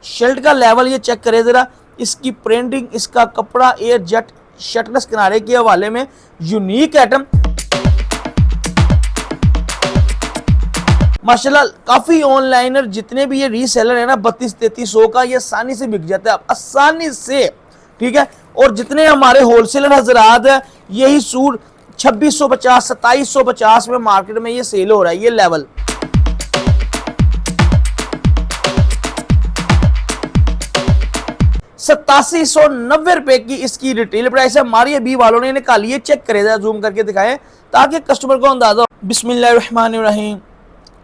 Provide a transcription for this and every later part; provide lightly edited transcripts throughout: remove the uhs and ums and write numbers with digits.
Shirt का level ये check करें ज़रा, इसकी प्रिंटिंग, इसका कपड़ा, एयर जेट शटलेस किनारे के हवाले में यूनिक आइटम माशाल्लाह। काफ़ी ऑनलाइनर जितने भी ये रीसेलर है ना 32-3300 का ये आसानी से बिक जाता है, आसानी से, ठीक है। और जितने हमारे होलसेलर हजरात है यही सूट 2650 2750 में मार्केट में ये सेल हो रहा है। ये लेवल 8790 रुपए की इसकी रिटेल प्राइस है। हमारी बी वालों ने निकाली है, चेक करे, जूम करके दिखाएं ताकि कस्टमर को अंदाजा हो। बिस्मिल्लाहिर्रहमानिर्रहीम,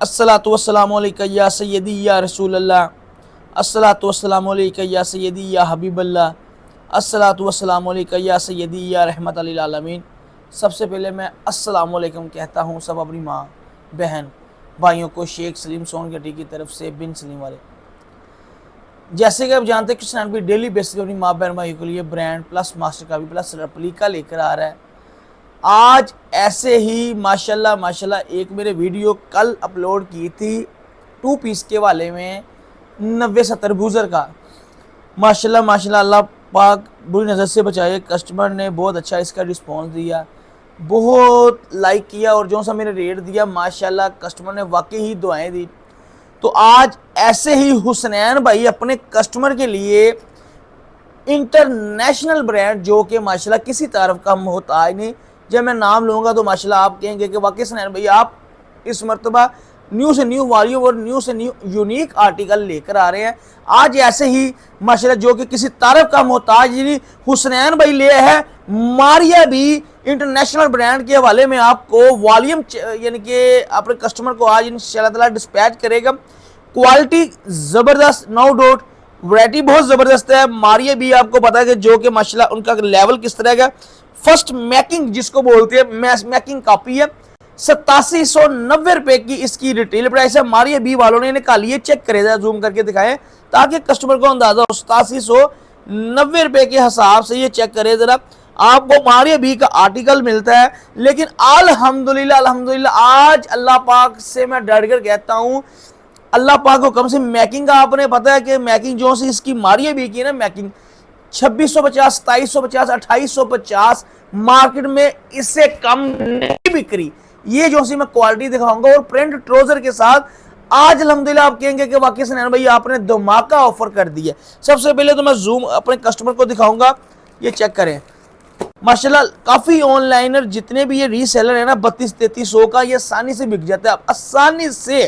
अस्सलातु वस्सलामु अलैका या सय्यदी या रसूल अल्लाह, अस्सलातु वस्सलामु अलैका या सय्यदी या हबीब अल्लाह, अस्सलातु वस्सलामु अलैका या सय्यदी या रहमत लिल आलमीन। सबसे पहले मैं अस्सलामु अलैकुम कहता हूँ सब अपनी माँ बहन भाइयों को शेख सलीम सोनगढ़ी की तरफ से, बिन सलीम वाले। जैसे कि आप जानते हैं किसान भी डेली बेसिस पर अपनी माँ बहन भाइयों के लिए ब्रांड प्लस मास्टर का भी प्लस रेप्लिका लेकर आ रहा है। आज ऐसे ही माशाल्लाह माशाल्लाह एक मेरे वीडियो कल अपलोड की थी 2 पीस के वाले में 90-70 बूजर का। माशाल्लाह माशाल्लाह अल्लाह पाक बुरी नज़र से बचाए। कस्टमर ने बहुत अच्छा इसका रिस्पॉन्स दिया, बहुत लाइक किया और जो सा मैंने रेट दिया माशाल्लाह कस्टमर ने वाकई ही दुआएं दी। तो आज ऐसे ही हुसनैन भाई अपने कस्टमर के लिए इंटरनेशनल ब्रांड जो कि माशाल्लाह किसी तरफ का मोहताज नहीं, जब मैं नाम लूँगा तो माशाल्लाह आप कहेंगे कि वाकई हुसनैन भाई आप इस मरतबा न्यू से न्यू वॉल्यूम और न्यू से न्यू यूनिक आर्टिकल लेकर आ रहे हैं। आज ऐसे ही माशाल्लाह जो कि किसी तारफ का मोहताज नहीं, हुसनैन भाई ले है मारिया भी इंटरनेशनल ब्रांड के हवाले में आपको वॉल्यूम यानी कि अपने कस्टमर को आज इंशाल्लाह ताला डिस्पैच करेगा। क्वालिटी ज़बरदस्त, नो डाउट, वैरायटी बहुत ज़बरदस्त है। मारिया भी आपको पता है कि जो कि माशाल्लाह उनका लेवल किस तरह का, फर्स्ट मैकिंग जिसको बोलते हैं मैकिंग कॉपी है। 8790 रुपए की इसकी रिटेल प्राइस है। हमारी बी वालों ने निकाली है, चेक करे, जूम करके दिखाएं ताकि कस्टमर को अंदाजा हो। 8790 रुपए के हिसाब से ये चेक करे जरा, आपको हमारे बी का आर्टिकल मिलता है। लेकिन अल्हम्दुलिल्लाह अल्हम्दुलिल्लाह आज अल्लाह पाक से मैं डर कर कहता हूँ, अल्लाह पाक को कम से मैकिंग का आपने पता है कि मैकिंग जो सी इसकी मारिया भी की है ना मैकिंग 2650 2750 2850 मार्केट में इससे कम नहीं बिक रही। ये जो सी मैं क्वालिटी दिखाऊंगा और प्रिंट ट्राउजर के साथ आज अल्हम्दुलिल्लाह आप कहेंगे कि वाकई सुनैन भाई आपने धमाका ऑफर कर दिया। सबसे पहले तो मैं जूम अपने कस्टमर को दिखाऊंगा, ये चेक करें माशाल्लाह। काफ़ी ऑनलाइनर जितने भी ये रीसेलर है ना 32-3300 का ये आसानी से बिक जाता है, आसानी से,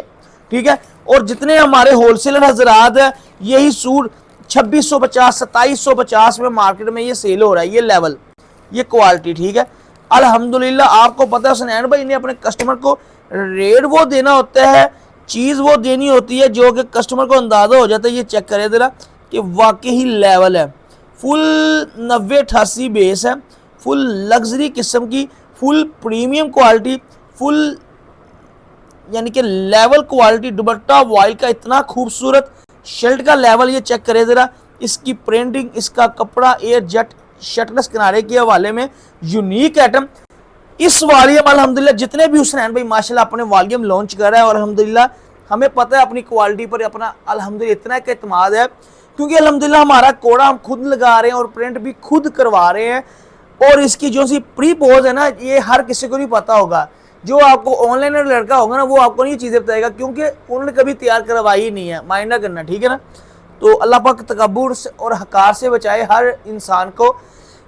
ठीक है। और जितने हमारे होलसेलर हजरात है यही सूट 2650 2750 में मार्केट में ये सेल हो रहा है। ये लेवल, ये क्वालिटी, ठीक है। अल्हम्दुलिल्लाह आपको पता है सुनैन भाई ने अपने कस्टमर को रेट वो देना होता है, चीज़ वो देनी होती है जो कि कस्टमर को अंदाज़ा हो जाता है। ये चेक करें ज़रा कि वाकई ही लेवल है, फुल 90-88 बेस है, फुल लग्जरी किस्म की, फुल प्रीमियम क्वालिटी, फुल यानी कि लेवल क्वालिटी। दुपट्टा वॉइल का इतना खूबसूरत, शर्ट का लेवल ये चेक करें ज़रा, इसकी प्रिंटिंग, इसका कपड़ा, एयर जेट शटलेस किनारे के हवाले में यूनिक आइटम। इस वॉल्यूम अल्हम्दुलिल्लाह जितने भी हुसनैन भाई माशाल्लाह अपने वॉल्यूम लॉन्च कर रहा है और अल्हम्दुलिल्लाह हमें पता है अपनी क्वालिटी पर अपना अल्हम्दुलिल्लाह इतना एक एतमाद है, क्योंकि अल्हम्दुलिल्लाह हमारा कोड़ा हम खुद लगा रहे हैं और प्रिंट भी खुद करवा रहे हैं। और इसकी जो सी प्री पोज है ना ये हर किसी को नहीं पता होगा, जो आपको ऑनलाइन लड़का होगा ना वो आपको नहीं चीज़ें बताएगा, क्योंकि उन्होंने कभी तैयार करवाई ही नहीं है, माइंड ना करना, ठीक है ना। तो अल्लाह पाक तकब्बुर और हकार से बचाए हर इंसान को।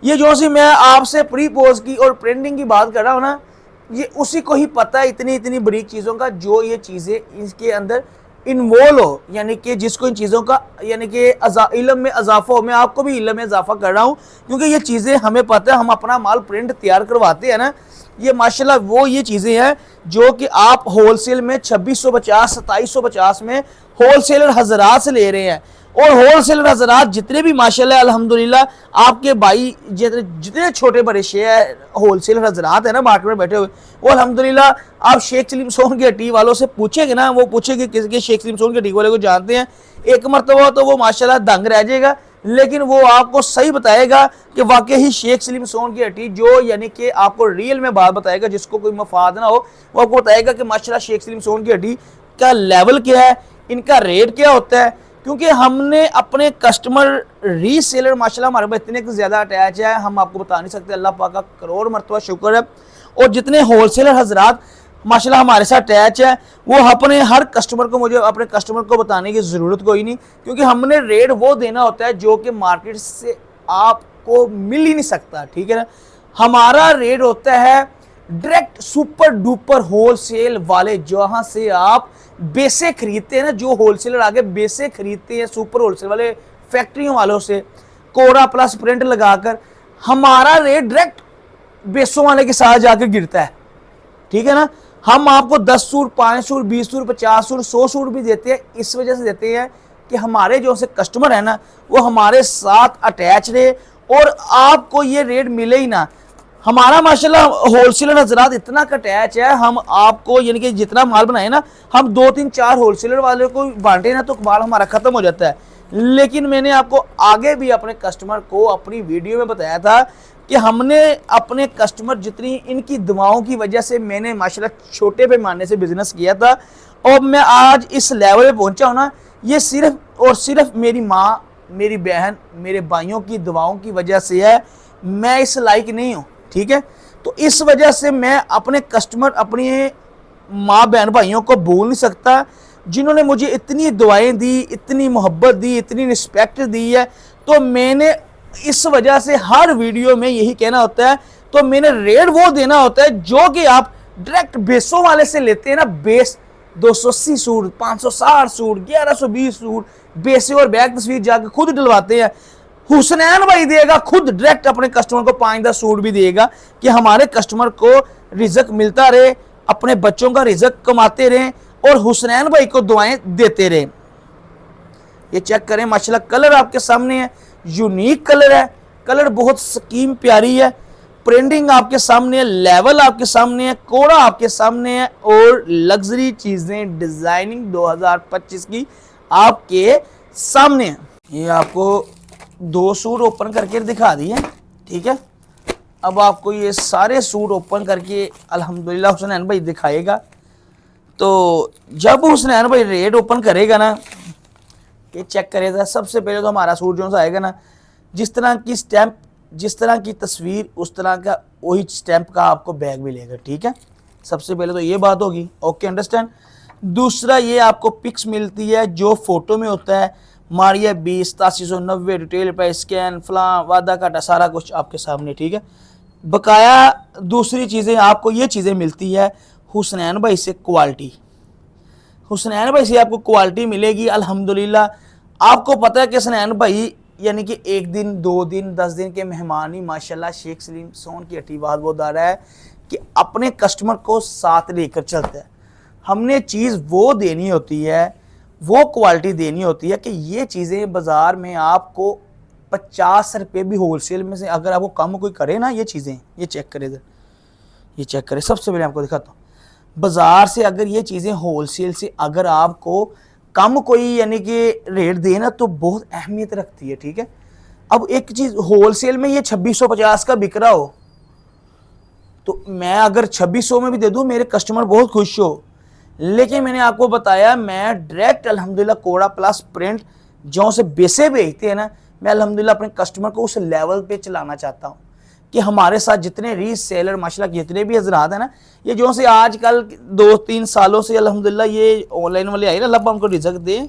ये जो सी मैं आपसे प्री पोज की और प्रिंटिंग की बात कर रहा हूँ ना, ये उसी को ही पता है इतनी इतनी बरीक चीज़ों का, जो ये चीज़ें इसके अंदर इन्वॉल्व हो, यानी कि जिसको इन चीज़ों का यानी कि इल्म में इजाफा हो। मैं आपको भी इल्म में इजाफा कर रहा हूँ, क्योंकि ये चीज़ें हमें पता है, हम अपना माल प्रिंट तैयार करवाते हैं ना। ये माशाल्लाह वो ये चीज़ें हैं जो कि आप होलसेल में 2650 2750 में होलसेलर हजरात से ले रहे हैं। और होलसेलर हजरात जितने भी माशाल्लाह अल्हम्दुलिल्लाह आपके भाई जितने छोटे बड़े शेयर होलसेलर हजरात है ना मार्केट में बैठे हुए, वो अल्हम्दुलिल्लाह आप शेख सलीम सोनगढ़ी वालों से पूछेंगे ना, वो पूछेंगे किसके शेख सलीम सोनगढ़ी वाले को जानते हैं, एक मरतबा तो वो माशाल्लाह दंग रह जाएगा, लेकिन वो आपको सही बताएगा कि वाकई ही शेख सलीम सोनगढ़ी जो यानी कि आपको रियल में बात बताएगा, जिसको कोई मफाद ना हो, वो आपको बताएगा कि माशाल्लाह शेख सलीम सोनगढ़ी का लेवल क्या है, इनका रेट क्या होता है। क्योंकि हमने अपने कस्टमर रीसेलर माशाल्लाह हमारे पास इतने ज़्यादा अटैच है, हम आपको बता नहीं सकते। अल्लाह पाक का करोड़ मरतबा शुक्र है। और जितने होलसेलर हजरात माशाल्लाह हमारे साथ अटैच है, वो अपने हर कस्टमर को, मुझे अपने कस्टमर को बताने की ज़रूरत कोई नहीं, क्योंकि हमने रेट वो देना होता है जो कि मार्केट से आपको मिल ही नहीं सकता, ठीक है ना। हमारा रेट होता है डायरेक्ट सुपर डुपर होलसेल वाले, जहां से आप बेसे खरीदते हैं ना, जो होलसेलर आगे बेसे खरीदते हैं सुपर होलसेल वाले फैक्ट्रियों वालों से कोरा प्लस प्रिंट लगाकर, हमारा रेट डायरेक्ट बेसों वाले के साथ जाकर गिरता है, ठीक है ना। हम आपको 10 suit, 5 suit, 20 suit, 50 suit, 100 suit भी देते हैं। इस वजह से देते हैं कि हमारे जो से कस्टमर है ना, वो हमारे साथ अटैच रहे और आपको ये रेट मिले ही ना। हमारा माशाल्लाह होलसेलर हजरात इतना अटैच है, हम आपको यानी कि जितना माल बनाए ना, हम 2, 3, 4 होलसेलर वाले को बांटे ना तो माल हमारा ख़त्म हो जाता है। लेकिन मैंने आपको आगे भी अपने कस्टमर को अपनी वीडियो में बताया था कि हमने अपने कस्टमर जितनी इनकी दुआओं की वजह से मैंने माशाल्लाह छोटे पैमाने से बिजनेस किया था और मैं आज इस लेवल पे पहुंचा हूं ना, ये सिर्फ और सिर्फ मेरी माँ, मेरी बहन, मेरे भाइयों की दुआओं की वजह से है। मैं इस लायक नहीं हूँ, ठीक है। तो इस वजह से मैं अपने कस्टमर, अपनी माँ बहन भाइयों को भूल नहीं सकता, जिन्होंने मुझे इतनी दुआएं दी, इतनी मोहब्बत दी, इतनी रिस्पेक्ट दी है। तो मैंने इस वजह से हर वीडियो में यही कहना होता है, तो मैंने रेट वो देना होता है जो कि आप डायरेक्ट बेसों वाले से लेते हैं ना। बेस 280 सूट, 560 सूट, 1120 सूट बेसे और बैक तस्वीर जाकर खुद डलवाते हैं। हुसनैन भाई देगा खुद डायरेक्ट अपने कस्टमर को 5-10 सूट भी देगा कि हमारे कस्टमर को रिजक मिलता रहे, अपने बच्चों का रिजक कमाते रहें और हुसनैन भाई को दुआएं देते रहें। ये चेक करें माशाल्लाह, कलर आपके सामने है, यूनिक कलर है, कलर बहुत स्कीम प्यारी है, प्रिंटिंग आपके सामने है, लेवल आपके सामने है, कोड़ा आपके सामने है और लग्जरी चीज़ें डिज़ाइनिंग 2025 की आपके सामने है। ये आपको 2 सूट ओपन करके दिखा दिए, ठीक है। अब आपको ये सारे सूट ओपन करके अल्हम्दुलिल्लाह हुसनैन भाई दिखाएगा। तो जब हुसनैन भाई रेट ओपन करेगा ना, ये चेक करेगा, सबसे पहले तो हमारा सूट जो सा आएगा ना, जिस तरह की स्टैंप, जिस तरह की तस्वीर, उस तरह का वही स्टैंप का आपको बैग मिलेगा, ठीक है। सबसे पहले तो ये बात होगी, ओके, अंडरस्टैंड। दूसरा, ये आपको पिक्स मिलती है जो फोटो में होता है, मारिया 20, 8790, डिटेल प्राइस, स्कैन, फलां, वादा काटा, सारा कुछ आपके सामने, ठीक है। बकाया दूसरी चीज़ें आपको ये चीज़ें मिलती है हुसनैन भाई से क्वालिटी, हुसनैन भाई से आपको क्वालिटी मिलेगी अल्हम्दुलिल्लाह। आपको पता है कि हुसनैन भाई यानी कि 1 दिन, 2 दिन, 10 दिन के मेहमान ही माशाल्लाह शेख सलीम सोन की अटी बात वो दारा है कि अपने कस्टमर को साथ लेकर चलता है। हमने चीज़ वो देनी होती है, वो क्वालिटी देनी होती है कि ये चीज़ें बाज़ार में आपको 50 रुपये भी होलसेल में से अगर आपको कम कोई करे ना, ये चीज़ें, ये चेक करें इधर, ये चेक करें। सबसे पहले आपको दिखाता हूँ, बाज़ार से अगर ये चीज़ें होलसेल से अगर आपको कम कोई यानी कि रेट देना तो बहुत अहमियत रखती है, ठीक है। अब एक चीज़ होलसेल में ये 2650 का बिक रहा हो तो मैं अगर 2600 में भी दे दूँ, मेरे कस्टमर बहुत खुश हो। लेकिन मैंने आपको बताया, मैं डायरेक्ट अल्हम्दुलिल्लाह कोड़ा प्लस प्रिंट जो से बेसे बेचते हैं ना, मैं अल्हम्दुलिल्लाह अपने कस्टमर को उस लेवल पे चलाना चाहता हूँ कि हमारे साथ जितने रीसेलर माशाल्लाह जितने भी हजरात हैं ना, ये जो से आजकल 2-3 सालों से अल्हम्दुलिल्लाह ये ऑनलाइन वाले आए ना, अल्लाह उनको रिजक दें,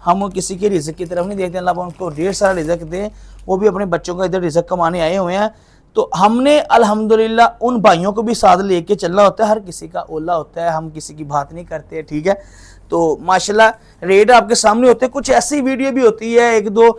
हम किसी के रिजक की तरफ नहीं देखते, अल्लाह उनको ढेर सारा रिजक दें, वो भी अपने बच्चों का इधर रिजक कमाने आए हुए हैं। तो हमने अल्हम्दुलिल्लाह उन भाइयों को भी साथ लेके चलना होता है, हर किसी का ओला होता है, हम किसी की बात नहीं करते, ठीक है। तो माशाल्लाह रेट आपके सामने होते हैं। कुछ ऐसी वीडियो भी होती है 1-2,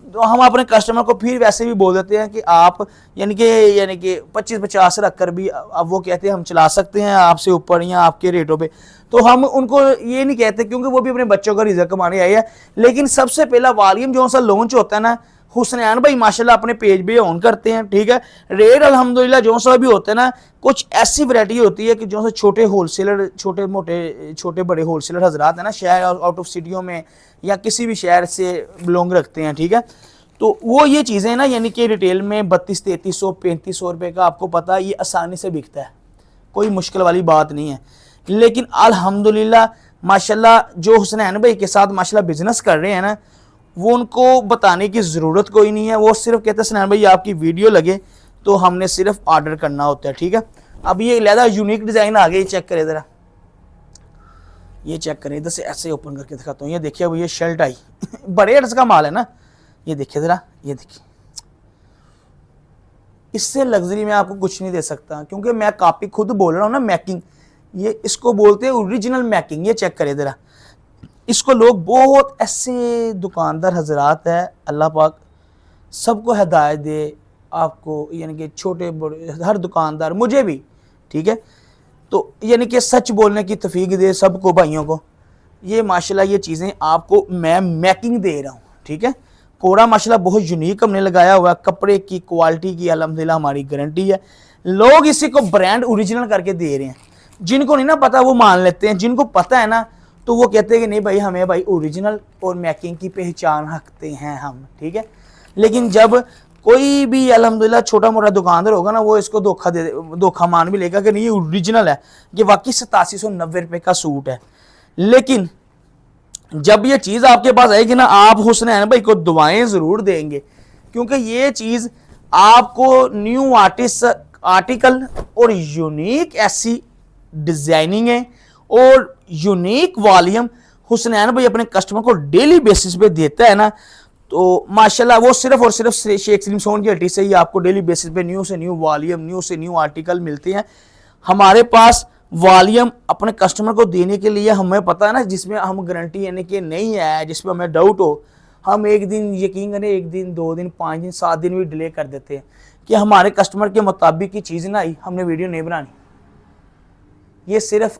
तो हम अपने कस्टमर को फिर वैसे भी बोल देते हैं कि आप यानी कि 25-50 रख कर भी अब वो कहते हैं हम चला सकते हैं आपसे ऊपर या आपके रेटों पे, तो हम उनको ये नहीं कहते क्योंकि वो भी अपने बच्चों का रिजक कमाने आए हैं। लेकिन सबसे पहला वॉल्यूम जो सा लॉन्च होता है ना, हुसनैन भाई माशाल्लाह अपने पेज पे ऑन करते हैं, ठीक है। रेट अल्हम्दुलिल्लाह जो सा भी होता है ना, कुछ ऐसी वैरायटी होती है कि जो से छोटे होलसेलर, छोटे मोटे छोटे बड़े होलसेलर हजरात हैं ना, शहर आउट ऑफ सिटियों में या किसी भी शहर से बिलोंग रखते हैं, ठीक है। तो वो ये चीज़ें ना यानी कि रिटेल में 3200-3300 3500 रुपये का आपको पता है ये आसानी से बिकता है, कोई मुश्किल वाली बात नहीं है। लेकिन अल्हम्दुलिल्लाह माशाल्लाह जो हुसनैन भाई के साथ माशाल्लाह बिजनेस कर रहे हैं ना, वो उनको बताने की ज़रूरत कोई नहीं है। वो सिर्फ कहते हैं हुसनैन भाई आपकी वीडियो लगे तो हमने सिर्फ ऑर्डर करना होता है, ठीक है। अब ये लहदा यूनिक डिज़ाइन आ गया, चेक करें ज़रा, ये चेक करें, इधर से ऐसे ओपन करके दिखाता हूँ। ये देखिए अब ये शर्ट आई बड़े अर्ज का माल है ना, ये देखिए ज़रा, ये देखिए, इससे लग्जरी में आपको कुछ नहीं दे सकता, क्योंकि मैं कापी खुद बोल रहा हूँ ना, मैकिंग, ये इसको बोलते हैं ओरिजिनल मैकिंग। ये चेक करें ज़रा, इसको लोग बहुत ऐसे दुकानदार हजरात है, अल्लाह पाक सबको हिदायत दे आपको, यानी कि छोटे बड़े हर दुकानदार, मुझे भी, ठीक है, तो यानी कि सच बोलने की तौफीक दे सबको भाइयों को। ये माशाल्लाह ये चीज़ें आपको मैं मैकिंग दे रहा हूँ, ठीक है। कोड़ा माशाल्लाह बहुत यूनिक हमने लगाया हुआ है, कपड़े की क्वालिटी की अल्हम्दुलिल्लाह हमारी गारंटी है। लोग इसी को ब्रांड ओरिजिनल करके दे रहे हैं, जिनको नहीं ना पता वो मान लेते हैं, जिनको पता है ना तो वो कहते हैं कि नहीं भाई हमें भाई ओरिजिनल और मैकिंग की पहचान रखते हैं हम, ठीक है। लेकिन जब कोई भी अल्हम्दुलिल्लाह छोटा मोटा दुकानदार होगा ना, वो इसको धोखा मान भी लेगा कि नहीं ये ओरिजिनल है, ये वाकई 8790 रुपये का सूट है। लेकिन जब ये चीज़ आपके पास आएगी ना, आप हुसनैन भाई को दुआएं ज़रूर देंगे, क्योंकि ये चीज़ आपको न्यू आर्टिकल और यूनिक ऐसी डिज़ाइनिंग है और यूनिक वॉल्यूम हुसनैन भाई अपने कस्टमर को डेली बेसिस पे देता है ना, तो माशाल्लाह वो सिर्फ और सिर्फ शेख सलीम सोन की हट्टी से ही आपको डेली बेसिस पे न्यू से न्यू वॉल्यूम, न्यू से न्यू आर्टिकल मिलते हैं। हमारे पास वॉल्यूम अपने कस्टमर को देने के लिए हमें पता है ना, जिसमें हम गारंटी यानी कि नहीं है, जिसमें हमें डाउट हो, हम एक दिन यकीन करें, एक दिन, 2 दिन, 5 दिन, 7 दिन भी डिले कर देते हैं कि हमारे कस्टमर के मुताबिक की चीज़ ना आई, हमने वीडियो नहीं बनानी। ये सिर्फ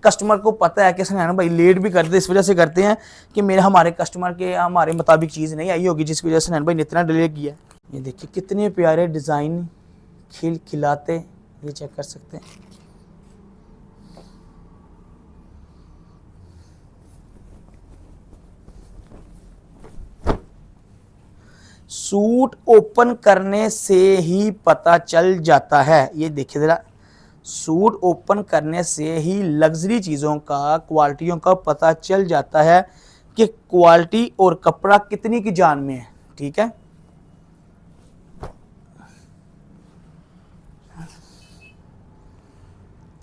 कस्टमर को पता है कि सुनैन भाई लेट भी करते, इस वजह से करते हैं कि मेरे हमारे कस्टमर के हमारे मुताबिक चीज़ नहीं आई होगी, जिसकी वजह से सुनैन भाई ने इतना डिले किया। ये देखिए कितने प्यारे डिज़ाइन खिलाते, ये चेक कर सकते हैं। सूट ओपन करने से ही पता चल जाता है, ये देखिए ज़रा, सूट ओपन करने से ही लग्जरी चीज़ों का, क्वालिटियों का पता चल जाता है कि क्वालिटी और कपड़ा कितनी की जान में है, ठीक है।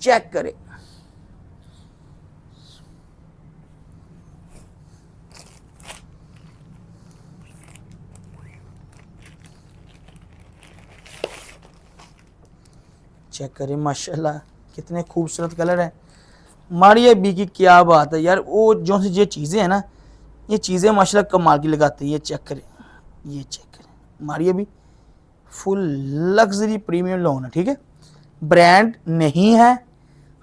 चेक करें, चेक करें, माशाल्लाह कितने खूबसूरत कलर है। मारिया बी की क्या बात है यार, वो जो सी ये चीज़ें हैं ना, ये चीज़ें माशाल्लाह कमाल की लगाती है। ये चेक करें, ये चेक करें, Maria B full luxury premium lawn है, ठीक है। ब्रांड नहीं है,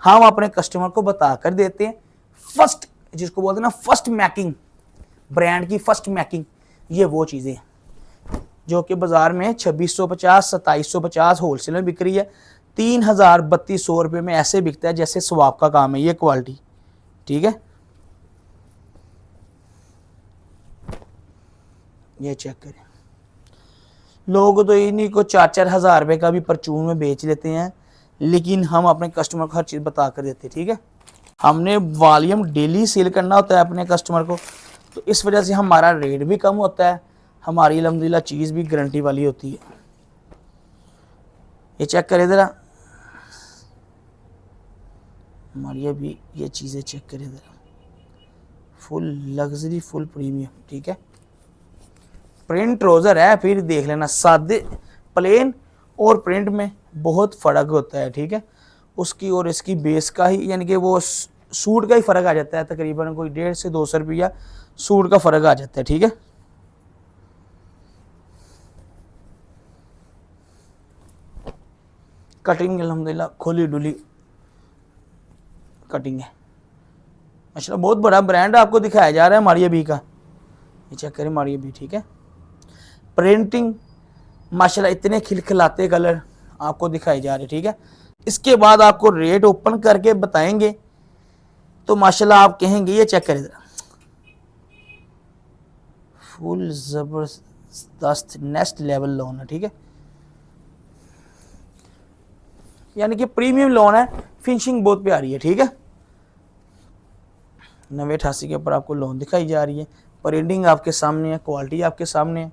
हम अपने कस्टमर को बता कर देते हैं। फर्स्ट जिसको बोलते हैं ना, फर्स्ट मैकिंग, ब्रांड की फर्स्ट मैकिंग, ये वो चीज़ें हैं जो कि बाज़ार में 2650, 2750 होलसेल में बिक रही है, 3000, 3200 रुपये में ऐसे बिकता है जैसे स्वाब का काम है। ये क्वालिटी, ठीक है। ये चेक करें, लोग तो इन्हीं को 4-4 हज़ार रुपये का भी परचून में बेच लेते हैं, लेकिन हम अपने कस्टमर को हर चीज़ बता कर देते हैं, ठीक है। हमने वॉल्यूम डेली सेल करना होता है अपने कस्टमर को, तो इस वजह से हमारा रेट भी कम होता है, हमारी अल्हम्दुलिल्लाह चीज़ भी गारंटी वाली होती है। ये चेक करें ज़रा, हमारी भी ये चीज़ें चेक करें ज़रा, फुल लग्जरी, फुल प्रीमियम, ठीक है। प्रिंट ट्राउज़र है, फिर देख लेना, सादे प्लेन और प्रिंट में बहुत फ़र्क होता है, ठीक है। उसकी और इसकी बेस का ही, यानी कि वो सूट का ही फ़र्क आ जाता है, तकरीबन कोई 150 से 200 रुपया सूट का फ़र्क आ जाता है, ठीक है। कटिंग अल्हम्दुलिल्लाह खुली डुली कटिंग है माशाल्लाह, बहुत बड़ा ब्रांड आपको दिखाया जा रहा है मारिया बी का। ये चेक करें मारिया बी, ठीक है। प्रिंटिंग माशाल्लाह इतने खिलखिलाते कलर आपको दिखाए जा रहे, ठीक है। इसके बाद आपको रेट ओपन करके बताएंगे तो माशाल्लाह आप कहेंगे, ये चेक करें ज़रा, फुल ज़बरदस्त नेक्स्ट लेवल लोन है, ठीक है। यानी कि प्रीमियम लोन है, फिनिशिंग बहुत प्यारी है, ठीक है। 9088 के ऊपर आपको लोन दिखाई जा रही है। परेडिंग आपके सामने है, क्वालिटी आपके सामने है,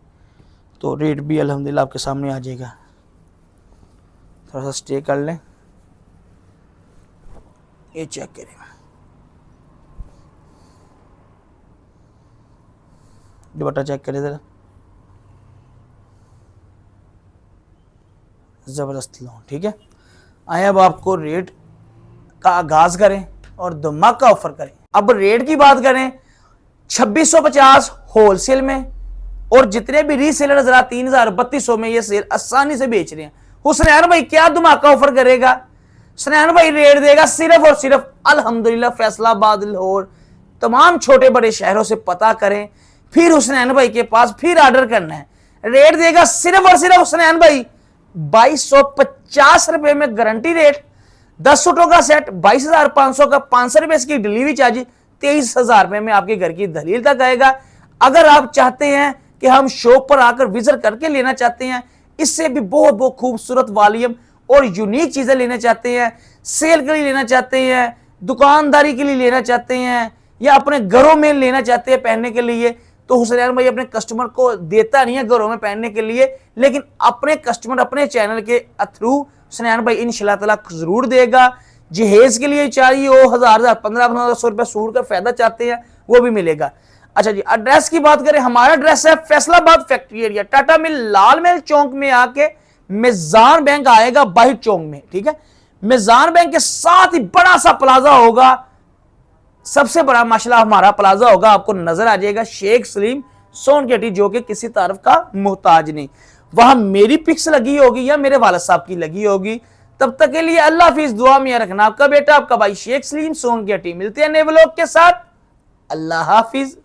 तो रेट भी अल्हम्दुलिल्लाह आपके सामने आ जाएगा। थोड़ा सा स्टे कर लें, ये चेक करें, दुपट्टा चेक करें ज़रा, ज़बरदस्त लोन। ठीक है, आए अब आपको रेट का आगाज़ करें और धमाका ऑफर करें। अब रेट की बात करें, 2650 होलसेल में, और जितने भी रीसेलर जरा 3000 3200 में ये सेल आसानी से बेच रहे हैं। हुसनैन भाई क्या धमाका ऑफर करेगा? हुसनैन भाई रेट देगा सिर्फ और सिर्फ अल्हम्दुलिल्लाह फैसलाबाद, लाहौर, तमाम छोटे बड़े शहरों से पता करें, फिर हुसनैन भाई के पास फिर ऑर्डर करना है। रेट देगा सिर्फ और सिर्फ हुसनैन भाई 2250 रुपए में गारंटी रेट। 10 सूटों का सेट 22,500 का, 500 रुपए इसकी डिलीवरी चार्ज, 23,000 रुपए में आपके घर की दलील तक आएगा। अगर आप चाहते हैं कि हम शॉप पर आकर विजिट करके लेना चाहते हैं, इससे भी बहुत बहुत खूबसूरत वॉल्यूम और यूनिक चीजें लेना चाहते हैं, सेल के लिए लेना चाहते हैं, दुकानदारी के लिए लेना चाहते हैं, या अपने घरों में लेना चाहते हैं पहनने के लिए, तो हुसैन भाई अपने कस्टमर को देता नहीं है घरों में पहनने के लिए, लेकिन अपने कस्टमर अपने चैनल के थ्रू हुसैन भाई इंशाल्लाह ताला जरूर देगा। जहेज के लिए चाहिए हो 1000 1500 रुपए सूट का फायदा चाहते हैं, वो भी मिलेगा। अच्छा जी, एड्रेस की बात करें, हमारा एड्रेस है फैसलाबाद फैक्ट्री एरिया, टाटा मिल लाल महल चौक में आके मिजान बैंक आएगा बाहिर चौक में। ठीक है, मिजान बैंक के साथ ही बड़ा सा प्लाजा होगा, सबसे बड़ा माशाल्लाह हमारा प्लाजा होगा, आपको नजर आ जाएगा शेख सलीम सोनकेटी, जो कि किसी तारफ का मोहताज नहीं। वहां मेरी पिक्स लगी होगी या मेरे वालिद साहब की लगी होगी। तब तक के लिए अल्लाह हाफिज, दुआ में रखना आपका बेटा आपका भाई शेख सलीम सोनकेटी। मिलते हैं नए व्लॉग के साथ, अल्लाह हाफिज।